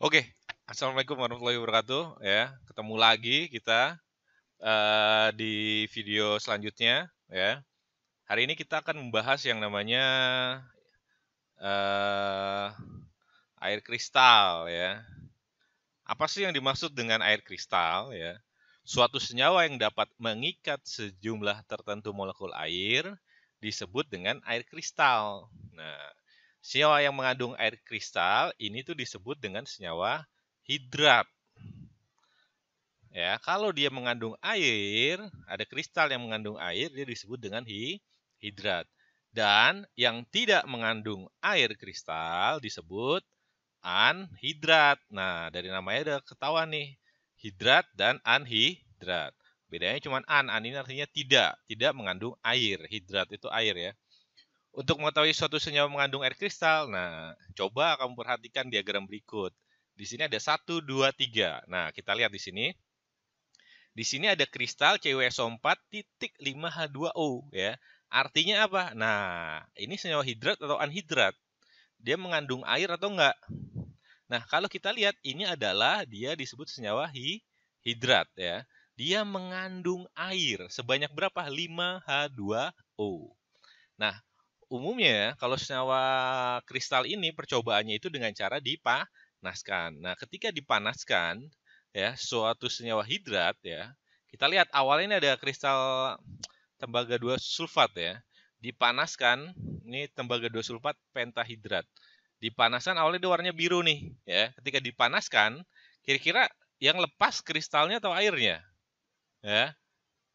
Oke, assalamualaikum warahmatullahi wabarakatuh. Ya, ketemu lagi kita di video selanjutnya. Ya, hari ini kita akan membahas yang namanya eh, air kristal. Ya, apa sih yang dimaksud dengan air kristal? Ya, suatu senyawa yang dapat mengikat sejumlah tertentu molekul air disebut dengan air kristal. Nah, senyawa yang mengandung air kristal ini tuh disebut dengan senyawa hidrat. Ya, kalau dia mengandung air, ada kristal yang mengandung air, dia disebut dengan hidrat. Dan yang tidak mengandung air kristal disebut anhidrat. Nah, dari namanya udah ketahuan nih, hidrat dan anhidrat. Bedanya cuma an ini artinya tidak mengandung air. Hidrat itu air ya. Untuk mengetahui suatu senyawa mengandung air kristal, nah coba kamu perhatikan diagram berikut. Di sini ada 1, 2, 3. Nah, kita lihat di sini. Di sini ada kristal CuSO4.5H2O ya. Artinya apa? Nah, ini senyawa hidrat atau anhidrat? Dia mengandung air atau enggak? Nah, kalau kita lihat ini adalah dia disebut senyawa hidrat ya. Dia mengandung air sebanyak berapa? 5H2O. Nah, umumnya kalau senyawa kristal ini percobaannya itu dengan cara dipanaskan. Nah, ketika dipanaskan ya suatu senyawa hidrat ya, kita lihat awalnya ini ada kristal tembaga 2 sulfat ya. Dipanaskan, ini tembaga 2 sulfat pentahidrat. Dipanaskan awalnya dia warnanya biru nih ya. Ketika dipanaskan, kira-kira yang lepas kristalnya atau airnya? Ya.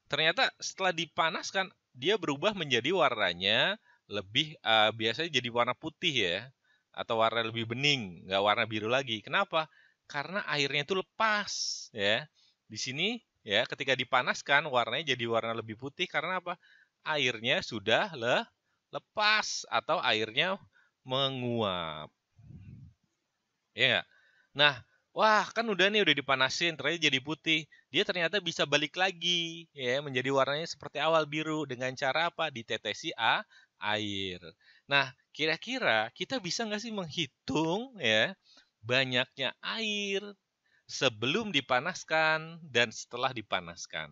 Ternyata setelah dipanaskan dia berubah menjadi warnanya lebih biasanya jadi warna putih ya atau warna lebih bening, nggak warna biru lagi. Kenapa? Karena airnya itu lepas ya. Di sini ya ketika dipanaskan warnanya jadi warna lebih putih karena apa? Airnya sudah lepas atau airnya menguap. Ya nggak? Nah, wah kan udah nih udah dipanasin, ternyata jadi putih. Dia ternyata bisa balik lagi ya menjadi warnanya seperti awal biru dengan cara apa? Ditetesi air. Nah, kira-kira kita bisa nggak sih menghitung ya banyaknya air sebelum dipanaskan dan setelah dipanaskan?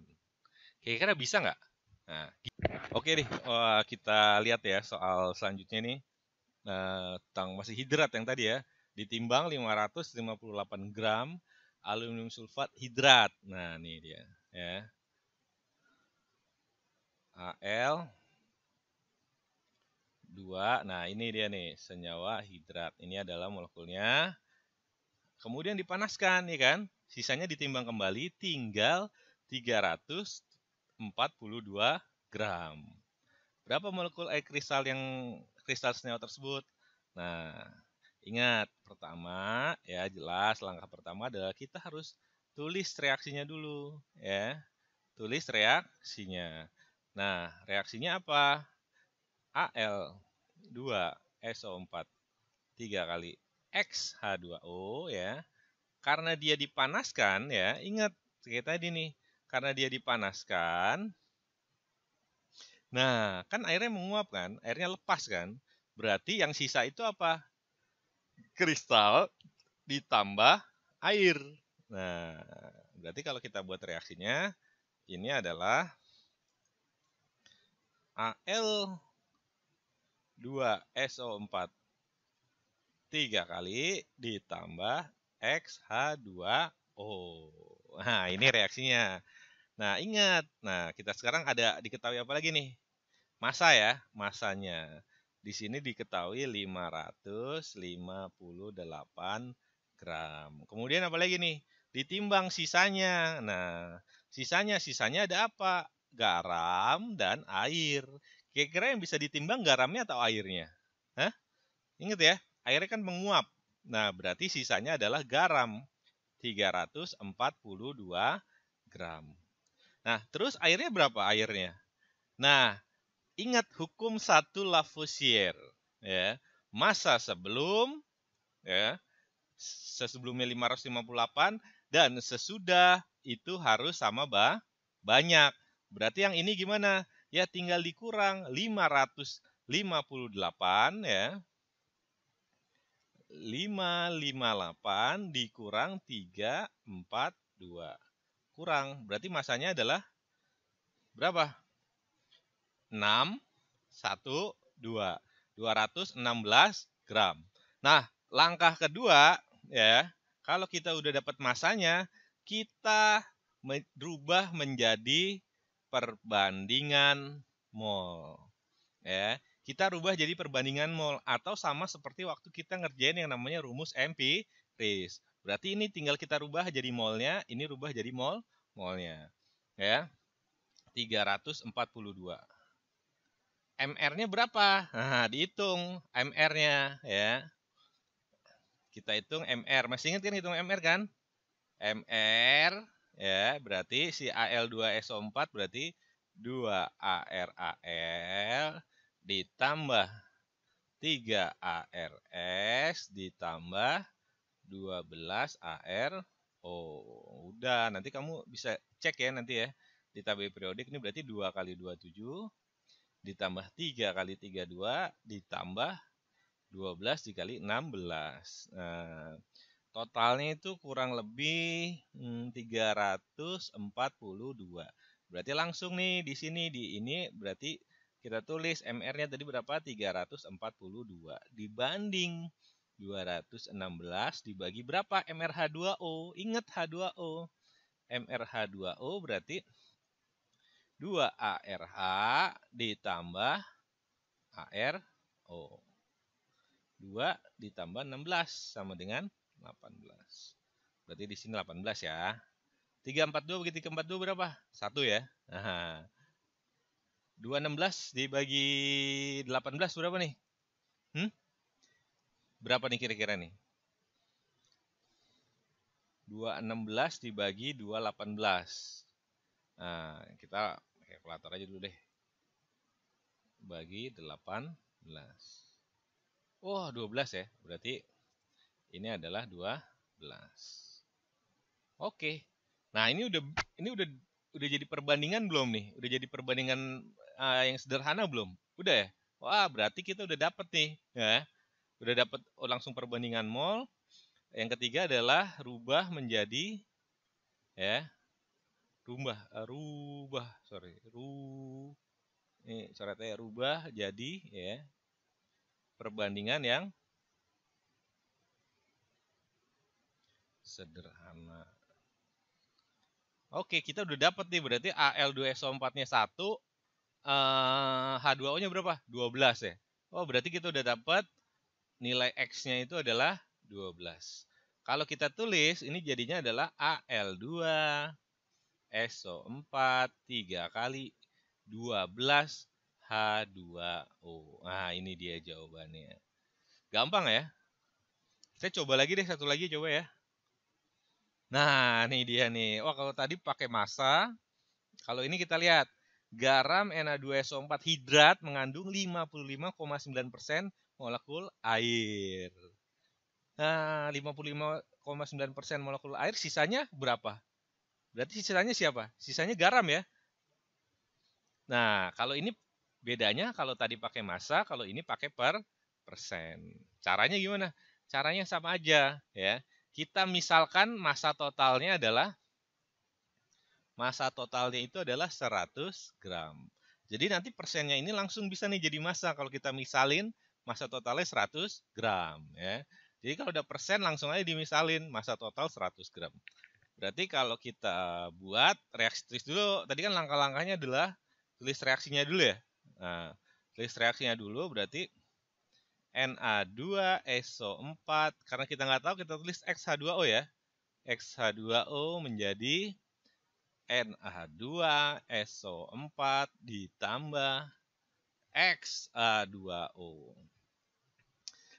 Kira-kira bisa nggak? Nah, oke deh, kita lihat ya soal selanjutnya nih. Tentang masih hidrat yang tadi ya, ditimbang 558 gram aluminium sulfat hidrat. Nah, ini dia ya. Al 2. Nah, ini dia nih senyawa hidrat. Ini adalah molekulnya. Kemudian dipanaskan ya kan? Sisanya ditimbang kembali tinggal 342 gram. Berapa molekul air kristal yang kristal senyawa tersebut? Nah, ingat, pertama ya jelas langkah pertama adalah kita harus tulis reaksinya dulu ya. Tulis reaksinya. Nah, reaksinya apa? Al2SO4 3 kali XH2O ya. Karena dia dipanaskan ya, ingat kayak tadi nih, karena dia dipanaskan. Nah, kan airnya menguap kan, airnya lepas kan. Berarti yang sisa itu apa? Kristal ditambah air. Nah, berarti kalau kita buat reaksinya, ini adalah Al2SO4 3 kali ditambah XH2O. Nah, ini reaksinya. Nah, ingat. Nah, kita sekarang ada diketahui apa lagi nih? Massa ya, massanya. Di sini diketahui 558 gram. Kemudian apa lagi nih? Ditimbang sisanya. Nah, sisanya ada apa? Garam dan air. Kira-kira yang bisa ditimbang garamnya atau airnya? Hah? Ingat ya, airnya kan menguap. Nah, berarti sisanya adalah garam. 342 gram. Nah, terus airnya berapa airnya? Nah, ingat hukum 1 Lavoisier ya. Massa sebelum ya, sebelumnya 558 dan sesudah itu harus sama banyak. Berarti yang ini gimana? Ya tinggal dikurang 558 ya. 558 dikurang 342. Kurang, berarti masanya adalah berapa? 6, 1, 2. 216 gram. Nah, langkah kedua, ya, kalau kita udah dapat masanya, kita berubah menjadi perbandingan mol. Ya, kita rubah jadi perbandingan mol atau sama seperti waktu kita ngerjain yang namanya rumus empiris. Berarti ini tinggal kita rubah jadi molnya, ini rubah jadi molnya. Ya. 342. MR-nya berapa? Nah, dihitung MR-nya ya. Kita hitung MR. Masih ingat kan hitung MR kan? MR ya, berarti si Al2SO4 berarti 2ArAl ditambah 3ARS ditambah 12ArO. Udah, nanti kamu bisa cek ya nanti ya. Di tabel periodik ini berarti 2 kali 27 ditambah 3 kali 32 ditambah 12 dikali 16. Nah, totalnya itu kurang lebih 342. Berarti langsung nih di sini di ini berarti kita tulis MR-nya tadi berapa? 342 dibanding 216 dibagi berapa? MRH2O. Ingat H2O. MRH2O berarti 2ARH ditambah ARO. 2 ditambah 16 sama dengan 18. Berarti di sini 18 ya. 342 bagi 342 berapa? 1 ya. Nah, 216 dibagi 18 berapa nih? Berapa nih kira-kira nih? 216 dibagi 218. Nah, kita kalkulator aja dulu deh. Bagi 18. Oh, 12 ya. Berarti ini adalah 12. Oke. Nah, ini udah jadi perbandingan belum nih? Udah jadi perbandingan yang sederhana belum? Udah ya? Wah, berarti kita udah dapet nih, ya. Udah dapet langsung perbandingan mol. Yang ketiga adalah rubah menjadi ya. Ini coretnya rubah jadi ya perbandingan yang sederhana. Oke, kita udah dapat nih berarti Al2SO4-nya 1, H2O-nya berapa? 12 ya. Oh, berarti kita udah dapat nilai X-nya itu adalah 12. Kalau kita tulis ini jadinya adalah Al2SO4 3 kali 12 H2O. Nah, ini dia jawabannya. Gampang ya? Saya coba lagi deh, satu lagi coba ya. Nah, ini dia nih. Wah, kalau tadi pakai massa, kalau ini kita lihat. Garam Na2SO4 hidrat mengandung 55,9% molekul air. Nah, 55,9% molekul air, sisanya berapa? Berarti sisanya siapa? Sisanya garam ya. Nah, kalau ini bedanya kalau tadi pakai massa, kalau ini pakai persen. Caranya gimana? Caranya sama aja ya. Kita misalkan massa totalnya itu adalah 100 gram. Jadi nanti persennya ini langsung bisa nih jadi massa kalau kita misalin massa totalnya 100 gram ya. Jadi kalau udah persen langsung aja dimisalin massa total 100 gram. Berarti kalau kita buat reaksi tulis dulu, tadi kan langkah-langkahnya adalah tulis reaksinya dulu ya. Nah, tulis reaksinya dulu berarti Na2SO4, karena kita nggak tahu kita tulis XH2O ya. XH2O menjadi Na2SO4 ditambah Xa2O.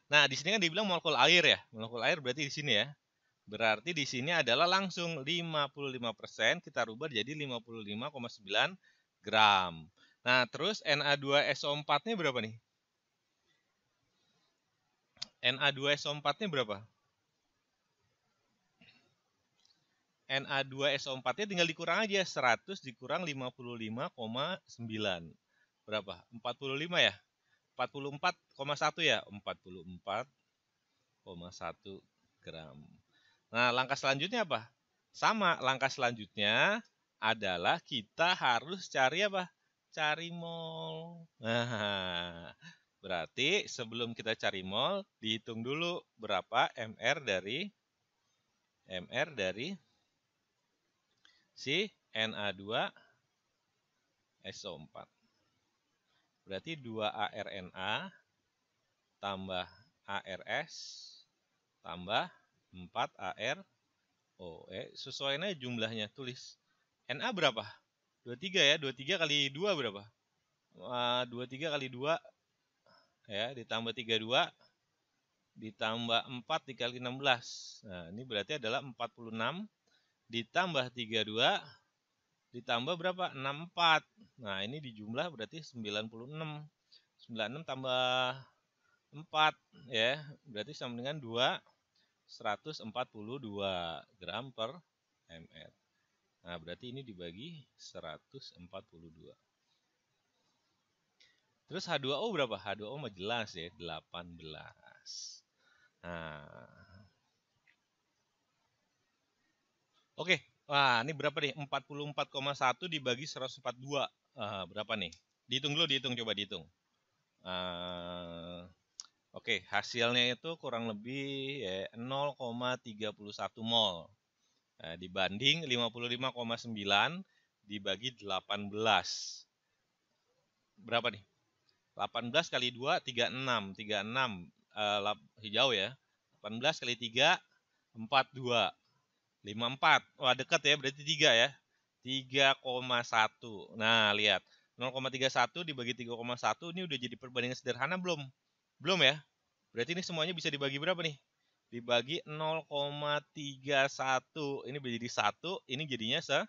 Nah, di sini kan dibilang molekul air ya. Molekul air berarti di sini ya. Berarti di sini adalah langsung 55%, kita rubah jadi 55,9 gram. Nah, terus Na2SO4-nya berapa nih? Na2SO4-nya berapa? Na2SO4-nya tinggal dikurang aja, 100 dikurang 55,9. Berapa? 45 ya? 44,1 ya? 44,1 gram. Nah, langkah selanjutnya apa? Sama, langkah selanjutnya adalah kita harus cari apa? Cari mol. Nah, berarti sebelum kita cari mol, dihitung dulu berapa MR si Na2SO4. Berarti 2ARNA tambah ARS tambah 4ARO. Sesuainya jumlahnya, tulis. Na berapa? 23 ya, 23 kali 2 berapa? 23 kali 2 ya, ditambah 32 ditambah 4 dikali 16. Nah, ini berarti adalah 46 ditambah 32 ditambah berapa? 64. Nah, ini dijumlah berarti 96. 96 tambah 4 ya, berarti sama dengan 142 gram per ml. Nah, berarti ini dibagi 142. Terus H2O berapa? H2O mah jelas ya, 18. Nah. Oke. Wah, ini berapa nih? 44,1 dibagi 142. Berapa nih? Dihitung dulu, coba dihitung. Oke, hasilnya itu kurang lebih ya, 0,31 mol. Nah, dibanding 55,9 dibagi 18. Berapa nih? 18 kali 2, 36. 36 hijau ya. 18 kali 3, 42. 54. Wah, dekat ya, berarti 3 ya. 3,1. Nah, lihat. 0,31 dibagi 3,1 ini udah jadi perbandingan sederhana belum? Belum ya? Berarti ini semuanya bisa dibagi berapa nih? Dibagi 0,31. Ini menjadi 1, ini jadinya 10.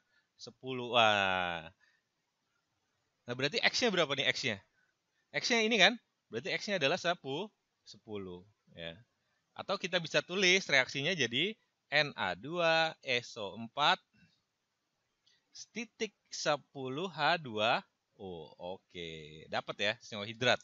Wah. Nah, berarti X-nya berapa nih X-nya? X-nya ini kan? Berarti X-nya adalah 10 ya. Atau kita bisa tulis reaksinya jadi Na2SO4 titik 10H2O. Oke, dapat ya senyawa hidrat.